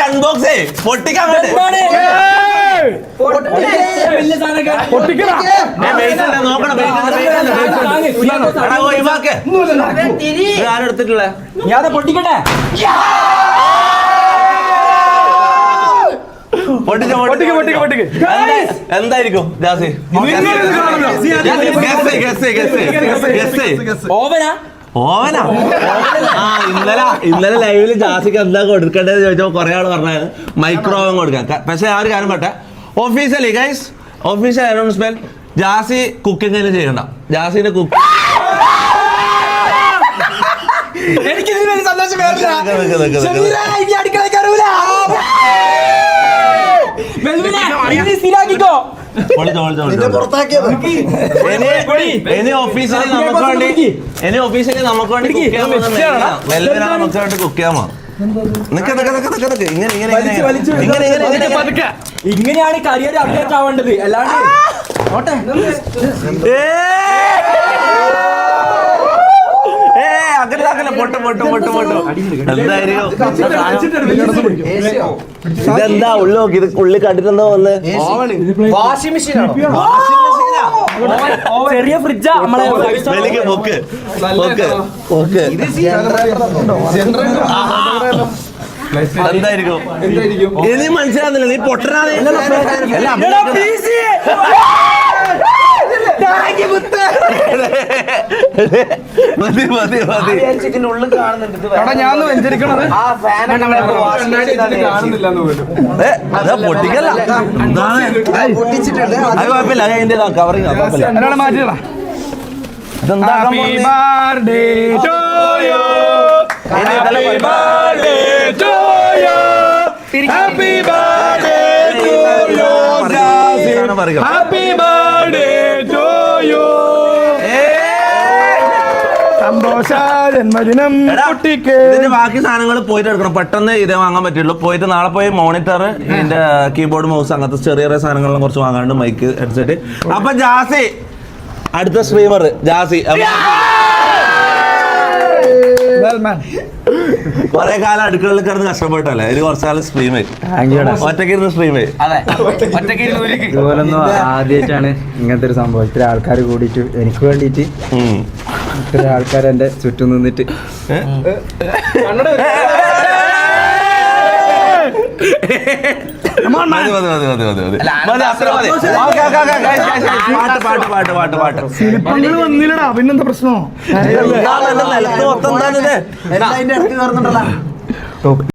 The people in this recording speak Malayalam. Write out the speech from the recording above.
അൺബോക്സ് പൊട്ടിക്കാൻ ആരെടുത്തിട്ടുള്ള ഞാൻ പൊട്ടിക്കട്ടെ എന്തായിരിക്കും ജാസി? ഓവനാ? ഇന്നലെ ലൈവില് ജാസിക്ക് എന്താ കൊടുക്കേണ്ടത് ചോദിച്ചപ്പോ കുറെ ആള് പറഞ്ഞാണ് മൈക്രോവേവ് കൊടുക്കാൻ. പക്ഷെ ആ ഒരു കാര്യം പറ്റേ officially guys, official announcement, Jassi cooking തന്നെ ചെയ്യണ്ട. ജാസിന്റെ കുക്ക് സന്തോഷം നമുക്ക് വേണ്ടി കുക്ക് ചെയ്യാമോ? ഇങ്ങനെയാണ് കരിയർ അപ്ഡേറ്റ് ആവേണ്ടത്. അല്ലാണ്ട് ഇതെന്താ ഉള്ളു നോക്കി? ഇത് ഉള്ളി കണ്ടിട്ടെന്താ വന്ന്? വാഷിംഗ് മെഷീനാണോ? ചെറിയ ഫ്രിഡ്ജാ നമ്മളെ. എന്തായിരിക്കും ഇനി മനസ്സിലാകുന്നില്ല. നീ പൊട്ടനാണ്. പൊട്ടിക്കല്ല, അത് കുഴപ്പമില്ല. അതിന്റെ കവറിങ് മാറ്റിയതാ. ജന്മദിനം. ഇതിന്റെ ബാക്കി സാധനങ്ങൾ പോയിട്ട് എടുക്കണം. പെട്ടെന്ന് ഇതേ വാങ്ങാൻ പറ്റുള്ളൂ. പോയിട്ട് നാളെ പോയി മോണിറ്റർ, ഇതിന്റെ കീബോർഡ്, മൗസ്, അങ്ങനത്തെ ചെറിയ ചെറിയ സാധനങ്ങളും കുറച്ച് വാങ്ങാണ്ട്, മൈക്ക്, ഹെഡ്സെറ്റ്. അപ്പൊ ജാസി അടുത്ത സ്ട്രീമർ ജാസി. കൊറേ കാലം അടുക്കളയിൽ കിടന്ന് കഷ്ടപ്പെട്ടല്ലേ? ഇത് കുറച്ചാലും സ്ട്രീം ഒറ്റയ്ക്കിരുന്ന് സ്ട്രീം. ഇതുപോലൊന്നും ആദ്യമായിട്ടാണ് ഇങ്ങനത്തെ ഒരു സംഭവം. ഇത്ര ആൾക്കാർ കൂടിയിട്ട് എനിക്ക് വേണ്ടിയിട്ട് ഇത്ര ആൾക്കാർ എന്റെ ചുറ്റും നിന്നിട്ട് വന്നില്ലടാ. പിന്നെന്താ പ്രശ്നമോ? നിലത്ത് മൊത്തം